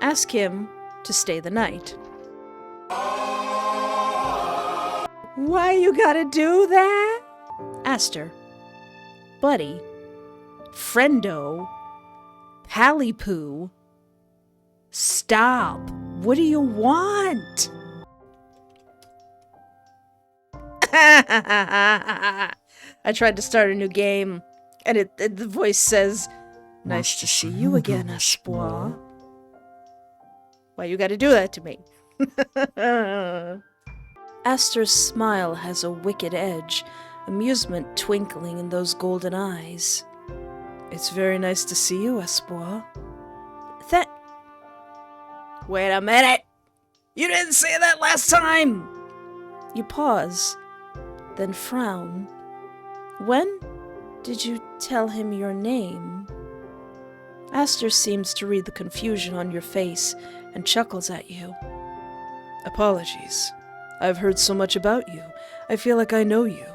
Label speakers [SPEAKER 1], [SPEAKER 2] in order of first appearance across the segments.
[SPEAKER 1] Ask him to stay the night. Why you gotta do that? Aster. Buddy. Friendo. Pally-poo. Stop. What do you want? I tried to start a new game, and the voice says, "Nice to see you again, Espoir." Why you gotta do that to me? Aster's smile has a wicked edge, amusement twinkling in those golden eyes. It's very nice to see you, Espoir. Wait a minute! You didn't say that last time! You pause, then frown. When did you tell him your name? Aster seems to read the confusion on your face and chuckles at you. Apologies. I've heard so much about you. I feel like I know you.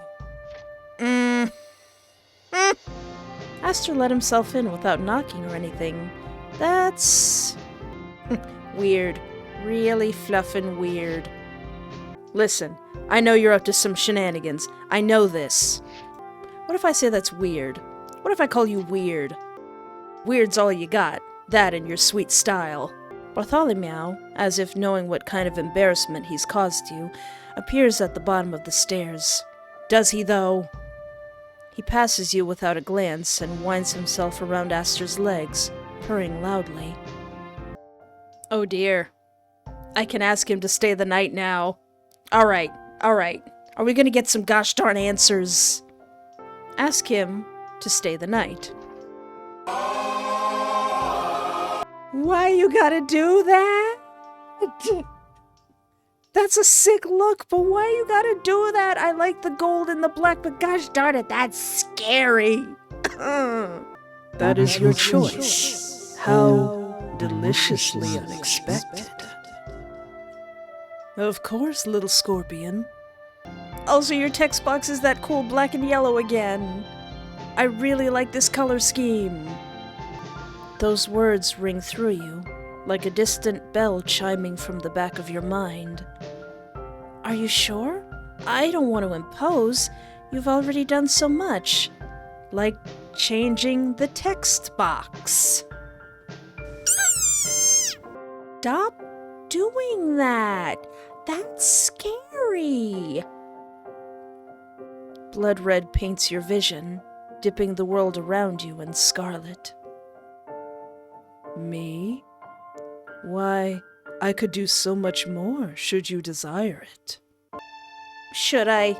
[SPEAKER 1] Aster let himself in without knocking or anything. That's weird. Really fluffin' weird. Listen, I know you're up to some shenanigans. I know this. What if I say that's weird? What if I call you weird? Weird's all you got. That and your sweet style. Bartholomew, as if knowing what kind of embarrassment he's caused you, appears at the bottom of the stairs. Does he, though? He passes you without a glance and winds himself around Aster's legs, purring loudly. Oh dear. I can ask him to stay the night now. Alright. Are we gonna get some gosh darn answers? Ask him to stay the night. Why you gotta do that? That's a sick look, but why you gotta do that? I like the gold and the black, but gosh darn it, that's scary. That is your choice. How deliciously unexpected. Of course, little scorpion. Also, your text box is that cool black and yellow again. I really like this color scheme. Those words ring through you, like a distant bell chiming from the back of your mind. Are you sure? I don't want to impose. You've already done so much. Like changing the text box. Stop doing that. That's scary. Blood red paints your vision, dipping the world around you in scarlet. Me? Why, I could do so much more, should you desire it. Should I?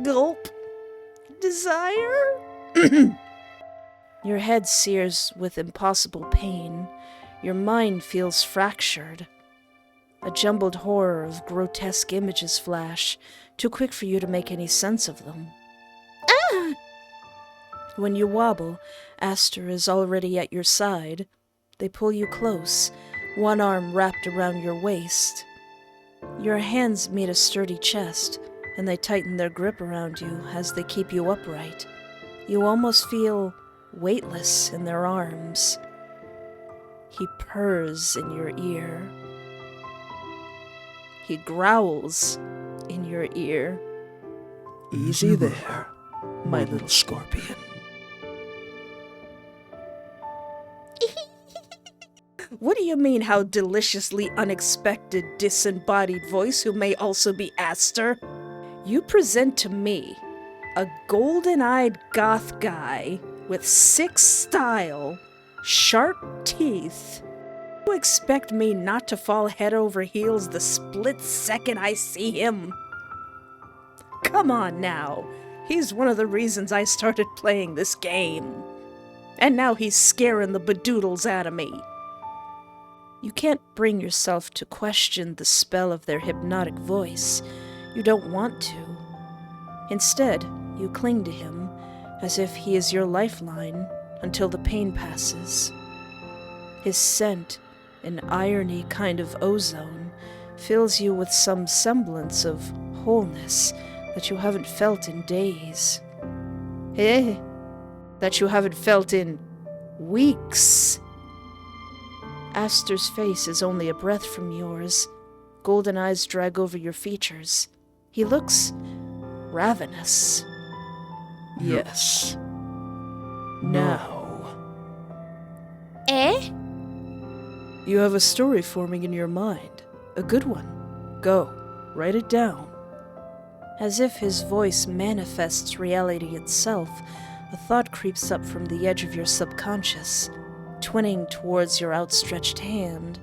[SPEAKER 1] Gulp. Desire? Your head sears with impossible pain. Your mind feels fractured. A jumbled horror of grotesque images flash, too quick for you to make any sense of them. Ah! When you wobble, Aster is already at your side. They pull you close, one arm wrapped around your waist. Your hands meet a sturdy chest, and they tighten their grip around you as they keep you upright. You almost feel weightless in their arms. He purrs in your ear. He growls in your ear. Easy there, my little scorpion. What do you mean, how deliciously unexpected, disembodied voice who may also be Aster? You present to me a golden-eyed goth guy with sick style, sharp teeth. You expect me not to fall head over heels the split second I see him? Come on now. He's one of the reasons I started playing this game. And now he's scaring the bedoodles out of me. You can't bring yourself to question the spell of their hypnotic voice. You don't want to. Instead, you cling to him as if he is your lifeline until the pain passes. His scent, an irony kind of ozone, fills you with some semblance of wholeness that you haven't felt in days. That you haven't felt in weeks. Aster's face is only a breath from yours. Golden eyes drag over your features. He looks ravenous.
[SPEAKER 2] Yes.
[SPEAKER 1] Now.
[SPEAKER 3] Eh?
[SPEAKER 1] You have a story forming in your mind. A good one. Go, write it down. As if his voice manifests reality itself, a thought creeps up from the edge of your subconscious, twinning towards your outstretched hand.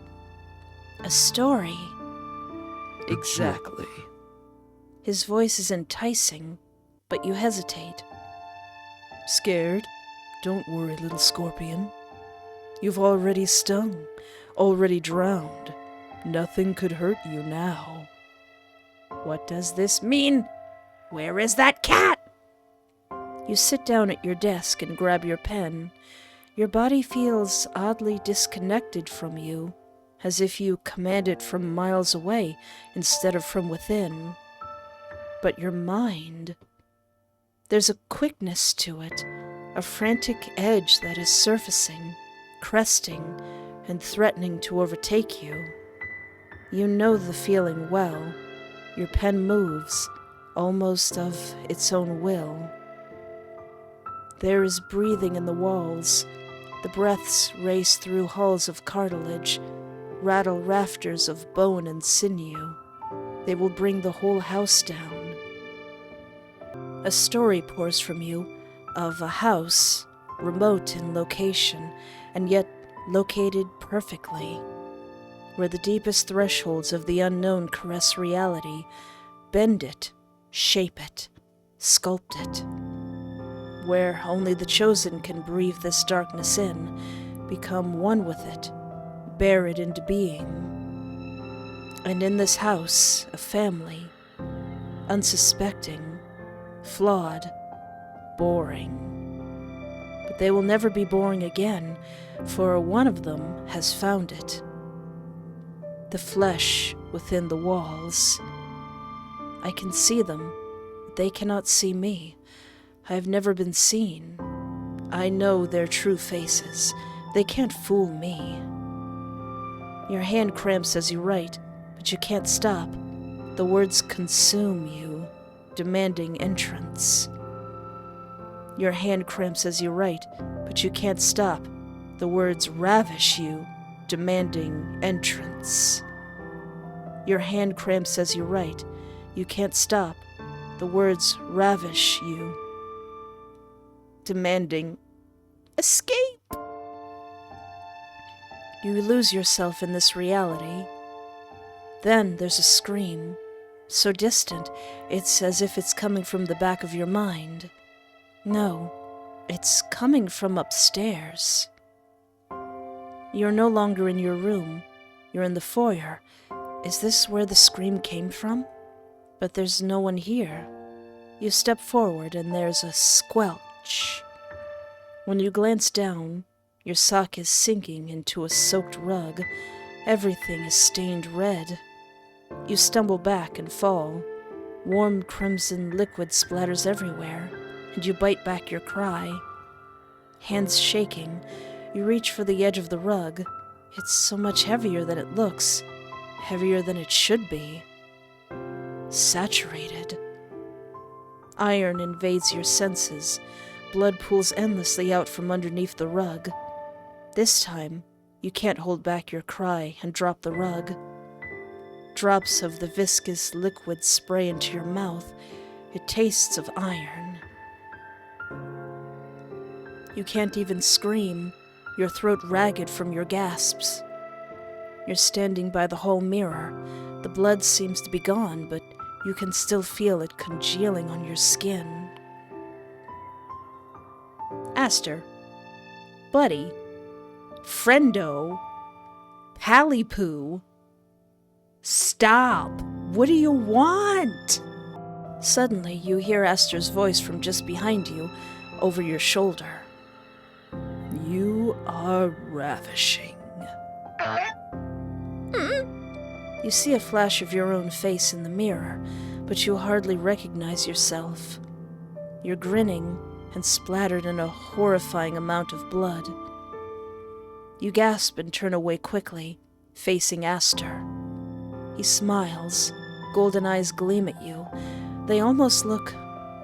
[SPEAKER 1] A story.
[SPEAKER 2] Exactly.
[SPEAKER 1] His voice is enticing, but you hesitate. Scared? Don't worry, little scorpion. You've already stung, already drowned. Nothing could hurt you now. What does this mean? Where is that cat? You sit down at your desk and grab your pen. Your body feels oddly disconnected from you, as if you command it from miles away instead of from within. But your mind, there's a quickness to it, a frantic edge that is surfacing, cresting, and threatening to overtake you. You know the feeling well. Your pen moves, almost of its own will. There is breathing in the walls. The breaths race through halls of cartilage, rattle rafters of bone and sinew. They will bring the whole house down. A story pours from you of a house, remote in location, and yet located perfectly, where the deepest thresholds of the unknown caress reality, bend it, shape it, sculpt it, where only the chosen can breathe this darkness in, become one with it, bear it into being. And in this house, a family, unsuspecting, flawed, boring. But they will never be boring again, for one of them has found it. The flesh within the walls. I can see them, but they cannot see me. I have never been seen. I know their true faces. They can't fool me. Your hand cramps as you write, but you can't stop. The words consume you, demanding entrance. Your hand cramps as you write, but you can't stop. The words ravish you, demanding entrance. Your hand cramps as you write. You can't stop. The words ravish you, demanding escape. You lose yourself in this reality. Then there's a scream, so distant, it's as if it's coming from the back of your mind. No, it's coming from upstairs. You're no longer in your room. You're in the foyer. Is this where the scream came from? But there's no one here. You step forward and there's a squelch. When you glance down, your sock is sinking into a soaked rug. Everything is stained red. You stumble back and fall. Warm crimson liquid splatters everywhere, and you bite back your cry. Hands shaking, you reach for the edge of the rug. It's so much heavier than it looks, heavier than it should be. Saturated. Iron invades your senses. Blood pools endlessly out from underneath the rug. This time, you can't hold back your cry and drop the rug. Drops of the viscous liquid spray into your mouth. It tastes of iron. You can't even scream, your throat ragged from your gasps. You're standing by the hall mirror. The blood seems to be gone, but you can still feel it congealing on your skin. Aster, buddy, friendo, pally-poo, stop! What do you want? Suddenly, you hear Aster's voice from just behind you, over your shoulder. You are ravishing. You see a flash of your own face in the mirror, but you hardly recognize yourself. You're grinning and splattered in a horrifying amount of blood. You gasp and turn away quickly, facing Aster. He smiles. Golden eyes gleam at you. They almost look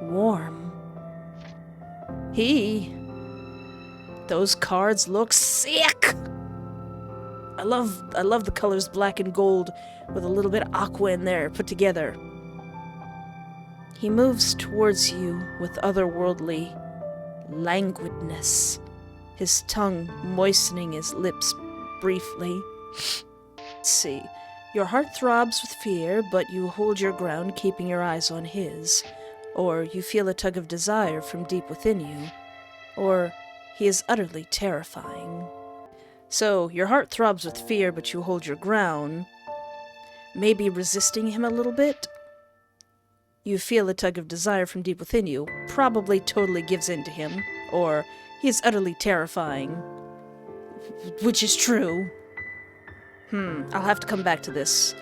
[SPEAKER 1] warm. Those cards look sick! I love the colors black and gold with a little bit of aqua in there put together. He moves towards you with otherworldly languidness, his tongue moistening his lips briefly. Let's see. Your heart throbs with fear, but you hold your ground, keeping your eyes on his. Or you feel a tug of desire from deep within you. Or he is utterly terrifying. So, your heart throbs with fear, but you hold your ground. Maybe resisting him a little bit? You feel a tug of desire from deep within you. Probably totally gives in to him. Or he is utterly terrifying. Which is true. I'll have to come back to this.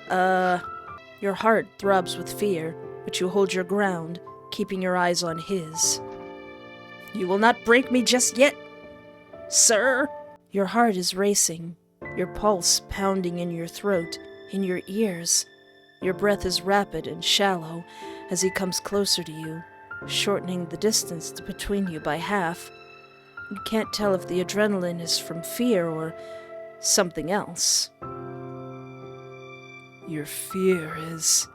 [SPEAKER 1] Your heart throbs with fear, but you hold your ground, keeping your eyes on his. You will not break me just yet, sir. Your heart is racing, your pulse pounding in your throat, in your ears. Your breath is rapid and shallow as he comes closer to you, shortening the distance between you by half. You can't tell if the adrenaline is from fear or something else. Your fear is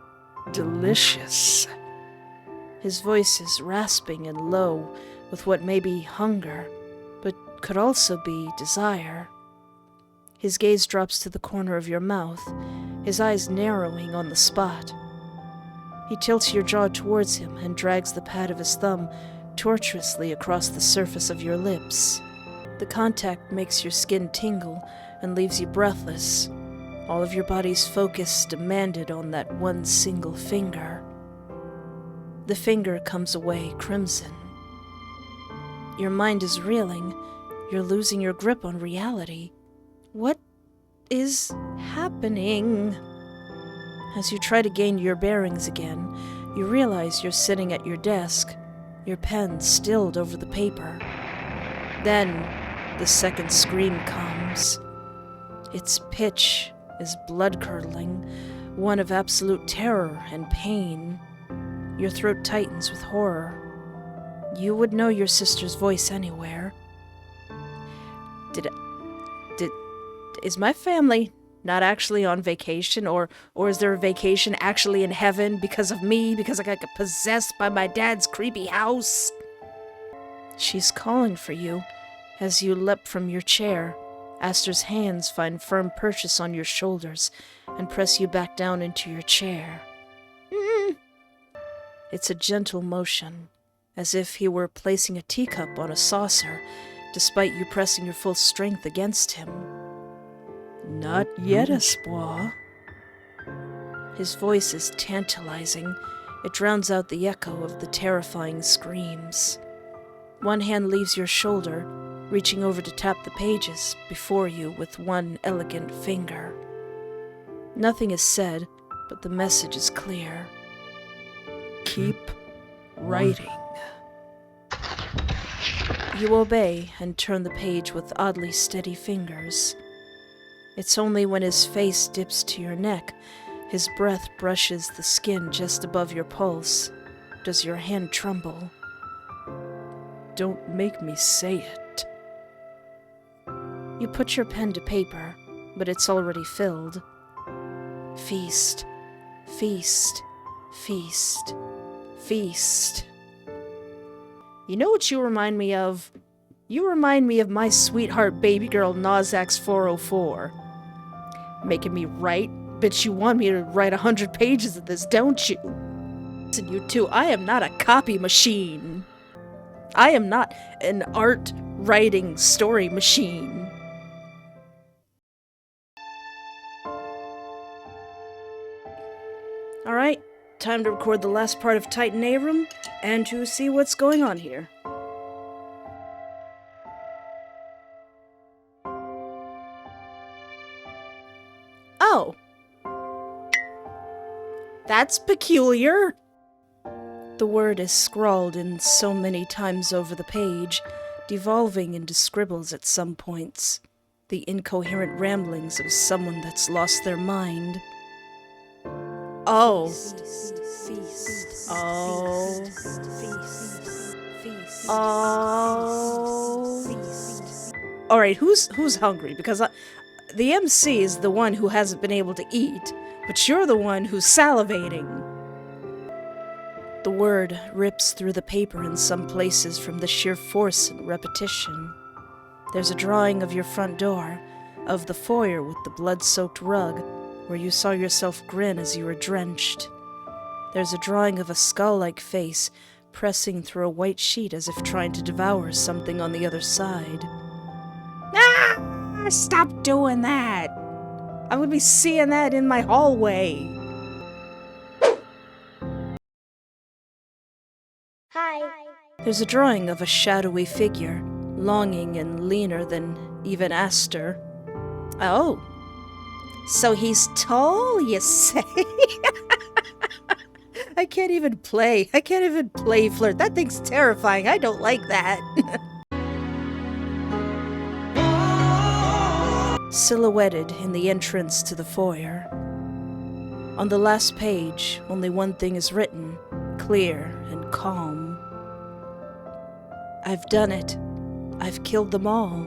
[SPEAKER 1] delicious. His voice is rasping and low with what may be hunger, but could also be desire. His gaze drops to the corner of your mouth, his eyes narrowing on the spot. He tilts your jaw towards him and drags the pad of his thumb tortuously across the surface of your lips. The contact makes your skin tingle and leaves you breathless, all of your body's focus demanded on that one single finger. The finger comes away crimson. Your mind is reeling. You're losing your grip on reality. What is happening? As you try to gain your bearings again, you realize you're sitting at your desk, your pen stilled over the paper. Then, the second scream comes. Its pitch is blood-curdling, one of absolute terror and pain. Your throat tightens with horror. You would know your sister's voice anywhere. Is my family not actually on vacation, or is there a vacation actually in heaven because of me, because I got possessed by my dad's creepy house? She's calling for you as you leap from your chair. Aster's hands find firm purchase on your shoulders and press you back down into your chair. It's a gentle motion, as if he were placing a teacup on a saucer, despite you pressing your full strength against him. Not yet, Espoir. His voice is tantalizing. It drowns out the echo of the terrifying screams. One hand leaves your shoulder, reaching over to tap the pages before you with one elegant finger. Nothing is said, but the message is clear. Keep writing. You obey and turn the page with oddly steady fingers. It's only when his face dips to your neck, his breath brushes the skin just above your pulse, does your hand tremble. Don't make me say it. You put your pen to paper, but it's already filled. Feast, feast, feast, feast. You know what you remind me of? You remind me of my sweetheart baby girl Nozax 404. Making me write? Bitch, you want me to write 100 pages of this, don't you? Listen, you two, I am not a copy machine. I am not an art writing story machine. Alright, time to record the last part of Titan Arum, and to see what's going on here. Oh. That's peculiar. The word is scrawled in so many times over the page, devolving into scribbles at some points. the incoherent ramblings of someone that's lost their mind. Oh. Oh. Oh. All right, who's hungry? Because the MC is the one who hasn't been able to eat, but you're the one who's salivating. The word rips through the paper in some places from the sheer force and repetition. There's a drawing of your front door, of the foyer with the blood-soaked rug, where you saw yourself grin as you were drenched. There's a drawing of a skull-like face pressing through a white sheet as if trying to devour something on the other side. Ah! Stop doing that! I'm gonna be seeing that in my hallway.
[SPEAKER 3] Hi.
[SPEAKER 1] There's a drawing of a shadowy figure, longing and leaner than even Aster. Oh. So he's tall, you say? I can't even play flirt. That thing's terrifying. I don't like that. Silhouetted in the entrance to the foyer. On the last page, only one thing is written, clear and calm. I've done it. I've killed them all.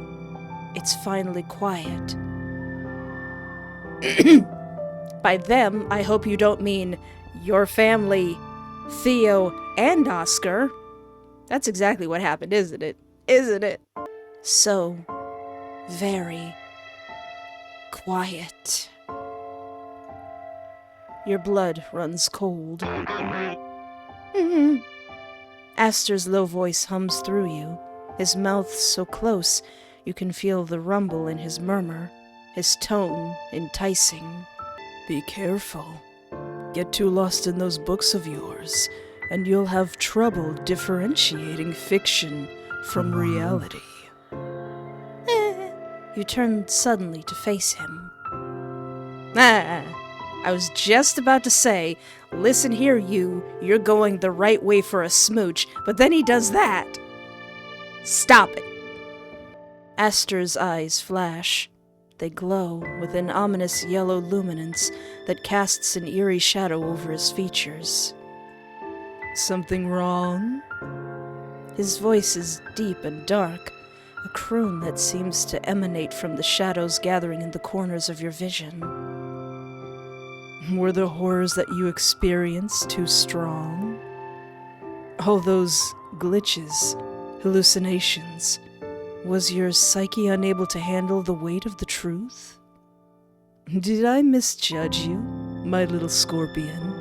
[SPEAKER 1] It's finally quiet. By them, I hope you don't mean your family, Theo, and Oscar. That's exactly what happened, isn't it? Isn't it? So very quiet. Your blood runs cold. Aster's low voice hums through you, his mouth so close you can feel the rumble in his murmur, his tone enticing. Be careful. Get too lost in those books of yours, and you'll have trouble differentiating fiction from reality. You turn suddenly to face him. I was just about to say, listen here, you're going the right way for a smooch, but then he does that. Stop it. Aster's eyes flash. They glow with an ominous yellow luminance that casts an eerie shadow over his features. Something wrong? His voice is deep and dark, a croon that seems to emanate from the shadows gathering in the corners of your vision. Were the horrors that you experienced too strong? All those glitches, hallucinations, was your psyche unable to handle the weight of the truth? Did I misjudge you, my little scorpion?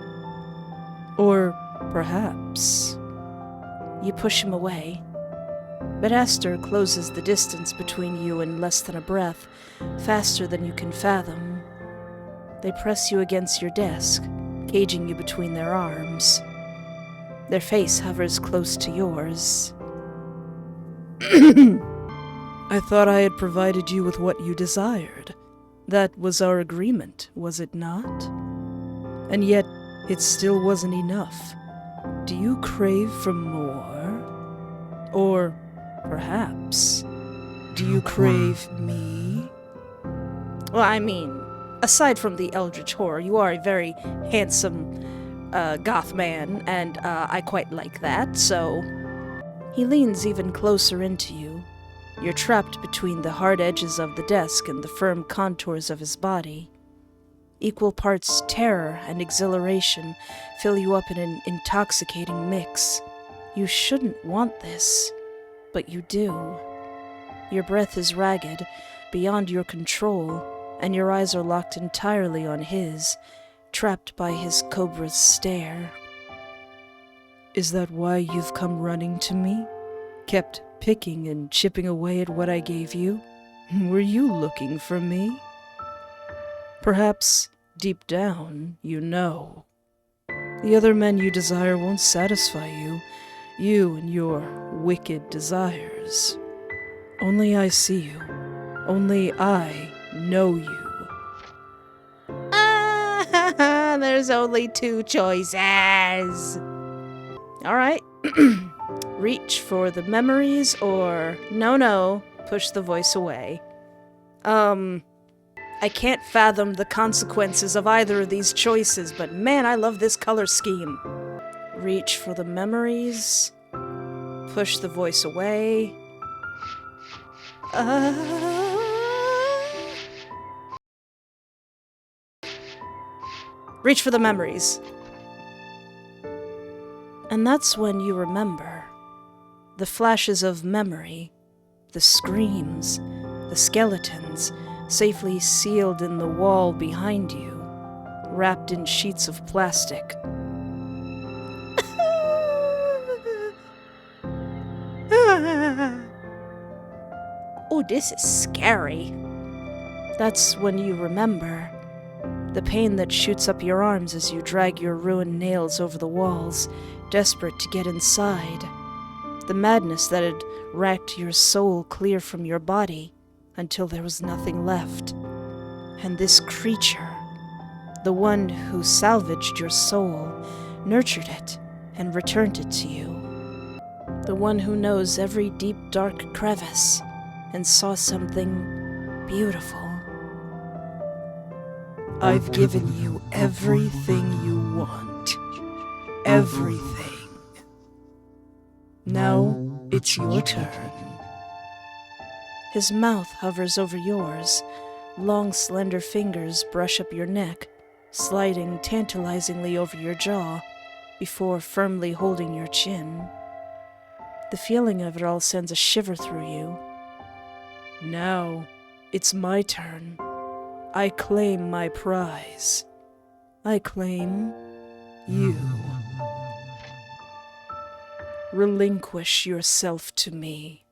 [SPEAKER 1] Or perhaps... You push him away, but Aster closes the distance between you in less than a breath, faster than you can fathom. They press you against your desk, caging you between their arms. Their face hovers close to yours. I thought I had provided you with what you desired. That was our agreement, was it not? And yet, it still wasn't enough. Do you crave for more? Or, perhaps, do you crave me? Well, I mean, aside from the eldritch horror, you are a very handsome goth man, and I quite like that, so... He leans even closer into you. You're trapped between the hard edges of the desk and the firm contours of his body. Equal parts terror and exhilaration fill you up in an intoxicating mix. You shouldn't want this, but you do. Your breath is ragged, beyond your control, and your eyes are locked entirely on his, trapped by his cobra's stare. Is that why you've come running to me? Kept picking and chipping away at what I gave you? Were you looking for me? Perhaps, deep down, you know. The other men you desire won't satisfy you, you and your wicked desires. Only I see you. Only I know you. There's only two choices. All right. Reach for the memories or, no, push the voice away. I can't fathom the consequences of either of these choices, but man, I love this color scheme. Reach for the memories. Push the voice away. Reach for the memories. And that's when you remember. The flashes of memory, the screams, the skeletons, safely sealed in the wall behind you, wrapped in sheets of plastic. Oh, this is scary. That's when you remember. The pain that shoots up your arms as you drag your ruined nails over the walls, desperate to get inside. The madness that had racked your soul clear from your body until there was nothing left. And this creature, the one who salvaged your soul, nurtured it and returned it to you. The one who knows every deep, dark crevice and saw something beautiful. I've given you everything you want. Everything. Now it's your turn. His mouth hovers over yours. Long, slender fingers brush up your neck, sliding tantalizingly over your jaw, before firmly holding your chin. The feeling of it all sends a shiver through you. Now, it's my turn. I claim my prize. I claim you. Relinquish yourself to me.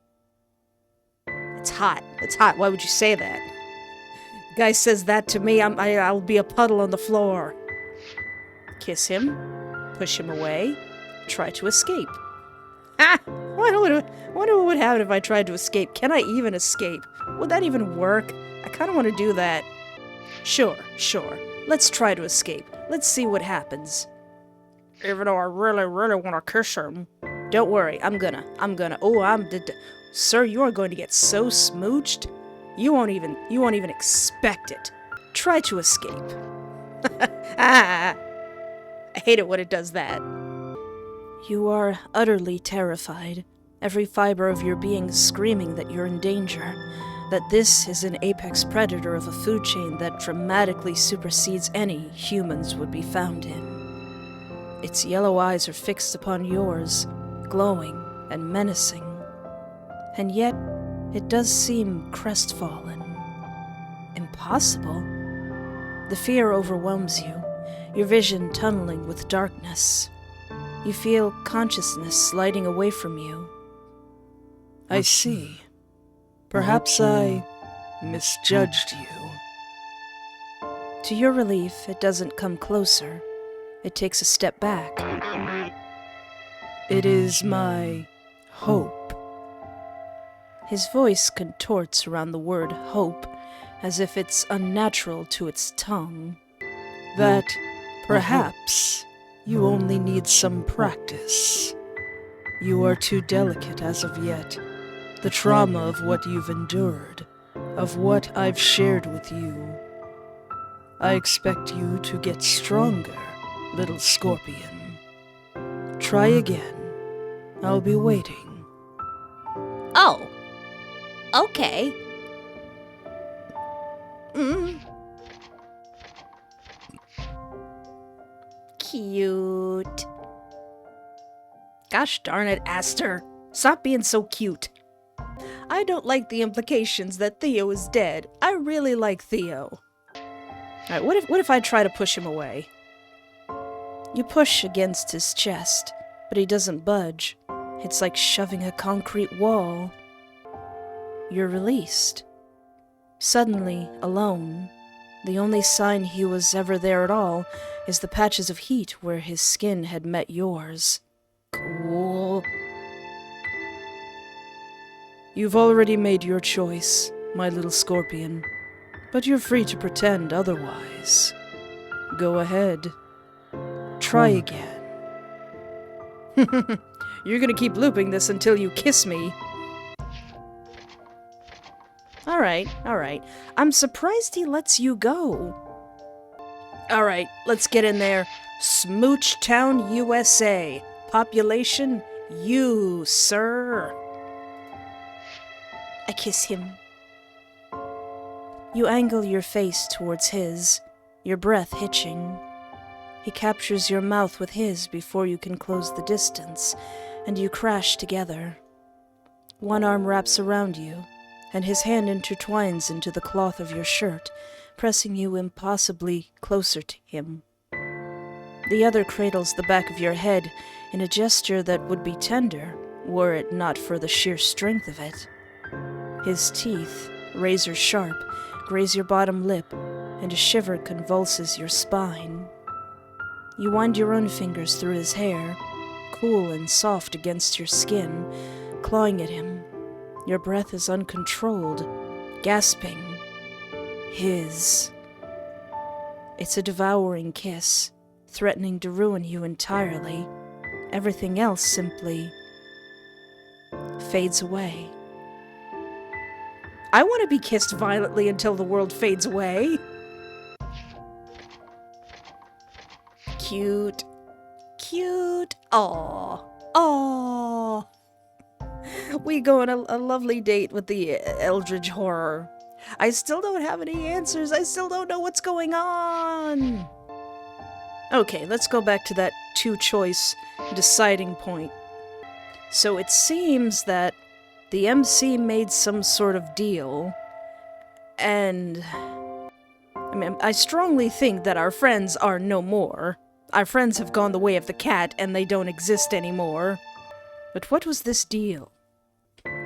[SPEAKER 1] It's hot. It's hot. Why would you say that? Guy says that to me, I'll be a puddle on the floor. Kiss him. Push him away. Try to escape. Ah! Wonder what would happen if I tried to escape. Can I even escape? Would that even work? I kind of want to do that. Sure. Let's try to escape. Let's see what happens. Even though I really want to kiss him. Don't worry, I'm gonna. Oh, sir, you are going to get so smooched, you won't even expect it. Try to escape. I hate it when it does that. You are utterly terrified, every fiber of your being screaming that you're in danger, that this is an apex predator of a food chain that dramatically supersedes any humans would be found in. Its yellow eyes are fixed upon yours, glowing and menacing. And yet, it does seem crestfallen. Impossible? The fear overwhelms you, your vision tunneling with darkness. You feel consciousness sliding away from you. I see. Perhaps I misjudged you. To your relief, it doesn't come closer. It takes a step back. It is my hope. His voice contorts around the word hope, as if it's unnatural to its tongue. That, perhaps, you only need some practice. You are too delicate as of yet. The trauma of what you've endured, of what I've shared with you. I expect you to get stronger, little scorpion. Try again. I'll be waiting.
[SPEAKER 3] Oh. Okay. Cute.
[SPEAKER 1] Gosh darn it, Aster. Stop being so cute. I don't like the implications that Theo is dead. I really like Theo. Alright, what if I try to push him away? You push against his chest, but he doesn't budge. It's like shoving a concrete wall. You're released. Suddenly, alone. The only sign he was ever there at all is the patches of heat where his skin had met yours. Cool. You've already made your choice, my little scorpion, but you're free to pretend otherwise. Go ahead. Try again. You're gonna keep looping this until you kiss me. Alright. I'm surprised he lets you go. Alright, let's get in there. Smooch Town, USA. Population, you, sir. I kiss him. You angle your face towards his, your breath hitching. He captures your mouth with his before you can close the distance, and you crash together. One arm wraps around you, and his hand intertwines into the cloth of your shirt, pressing you impossibly closer to him. The other cradles the back of your head in a gesture that would be tender, were it not for the sheer strength of it. His teeth, razor sharp, graze your bottom lip, and a shiver convulses your spine. You wind your own fingers through his hair, cool and soft against your skin, clawing at him. Your breath is uncontrolled, gasping. His. It's a devouring kiss, threatening to ruin you entirely. Everything else simply fades away. I want to be kissed violently until the world fades away. Cute. Aww. We go on a lovely date with the Eldritch Horror. I still don't have any answers. I still don't know what's going on. Okay, let's go back to that two-choice deciding point. So it seems that the MC made some sort of deal, and I strongly think that our friends are no more. Our friends have gone the way of the cat, and they don't exist anymore. But what was this deal?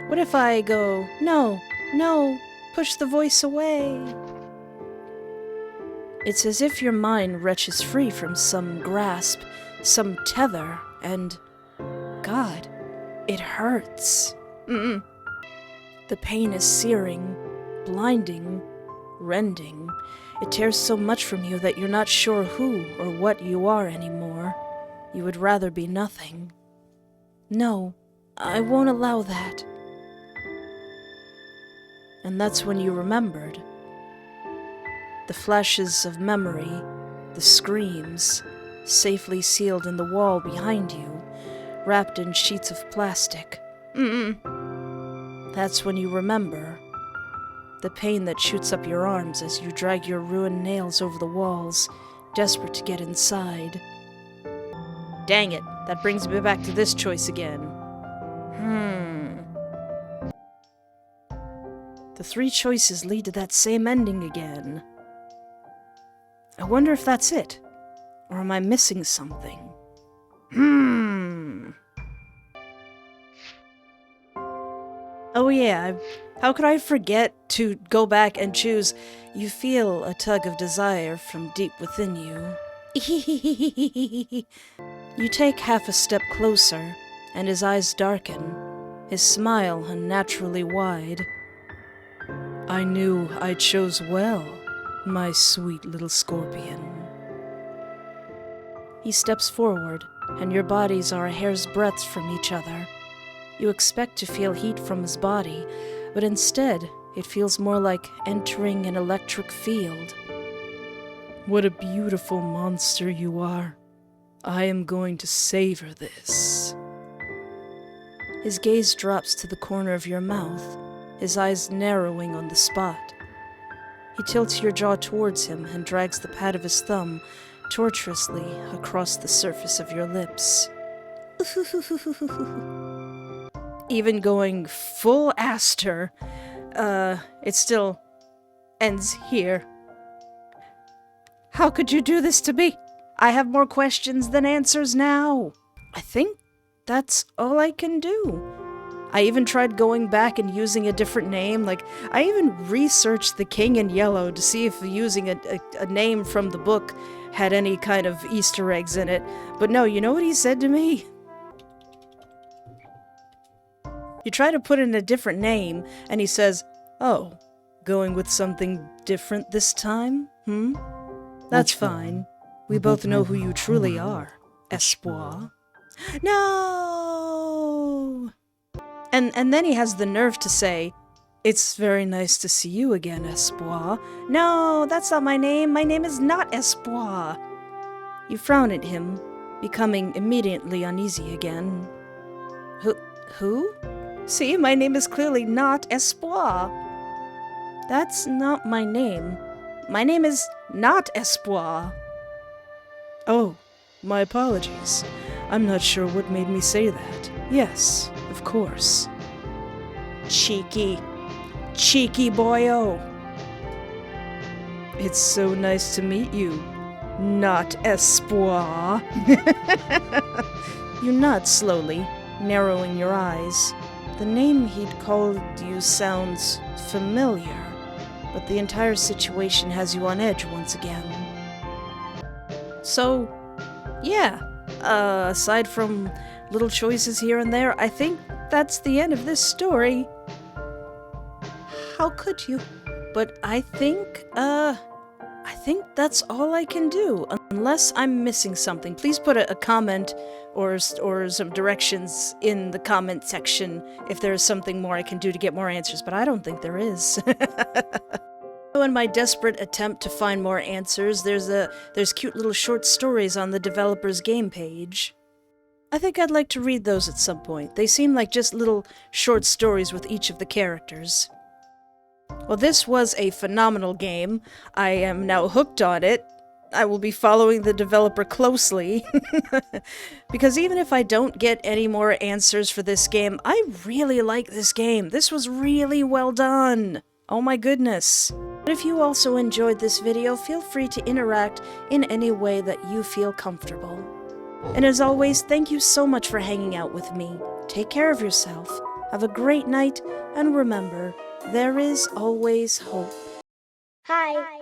[SPEAKER 1] What if I go, no, push the voice away? It's as if your mind wrenches free from some grasp, some tether, and God, it hurts. The pain is searing, blinding, rending. It tears so much from you that you're not sure who or what you are anymore. You would rather be nothing. No, I won't allow that. And that's when you remembered. The flashes of memory, the screams, safely sealed in the wall behind you, wrapped in sheets of plastic. That's when you remember. The pain that shoots up your arms as you drag your ruined nails over the walls, desperate to get inside. Dang it, that brings me back to this choice again. The three choices lead to that same ending again. I wonder if that's it. Or am I missing something? Oh yeah, how could I forget to go back and choose, you feel a tug of desire from deep within you. You take half a step closer, and his eyes darken, his smile unnaturally wide. I knew I chose well, my sweet little scorpion. He steps forward, and your bodies are a hair's breadth from each other. You expect to feel heat from his body, but instead, it feels more like entering an electric field. What a beautiful monster you are. I am going to savor this. His gaze drops to the corner of your mouth, his eyes narrowing on the spot. He tilts your jaw towards him and drags the pad of his thumb tortuously across the surface of your lips. Even going full Aster, it still ends here. How could you do this to me? I have more questions than answers now. I think that's all I can do. I even tried going back and using a different name. I even researched The King in Yellow to see if using a name from the book had any kind of Easter eggs in it. But no, you know what he said to me? You try to put in a different name, and he says, "Oh, going with something different this time? That's fine. We both know who you truly are, Espoir." No! And then he has the nerve to say, It's very nice to see you again, Espoir. No, that's not my name. My name is not Espoir. You frown at him, becoming immediately uneasy again. Who? See, my name is clearly not Espoir. That's not my name. My name is not Espoir. Oh, my apologies. I'm not sure what made me say that. Yes, of course. Cheeky boyo. It's so nice to meet you, not Espoir. You nod slowly, narrowing your eyes. The name he'd called you sounds familiar, but the entire situation has you on edge once again. So, yeah, aside from little choices here and there, I think that's the end of this story. How could you? But I think that's all I can do, unless I'm missing something. Please put a comment or some directions in the comment section if there is something more I can do to get more answers, but I don't think there is. In my desperate attempt to find more answers, there's cute little short stories on the developer's game page. I think I'd like to read those at some point. They seem like just little short stories with each of the characters. Well, this was a phenomenal game. I am now hooked on it. I will be following the developer closely. Because even if I don't get any more answers for this game, I really like this game. This was really well done. Oh my goodness. But if you also enjoyed this video, feel free to interact in any way that you feel comfortable. And as always, thank you so much for hanging out with me. Take care of yourself. Have a great night, and remember, there is always hope.
[SPEAKER 4] Hi.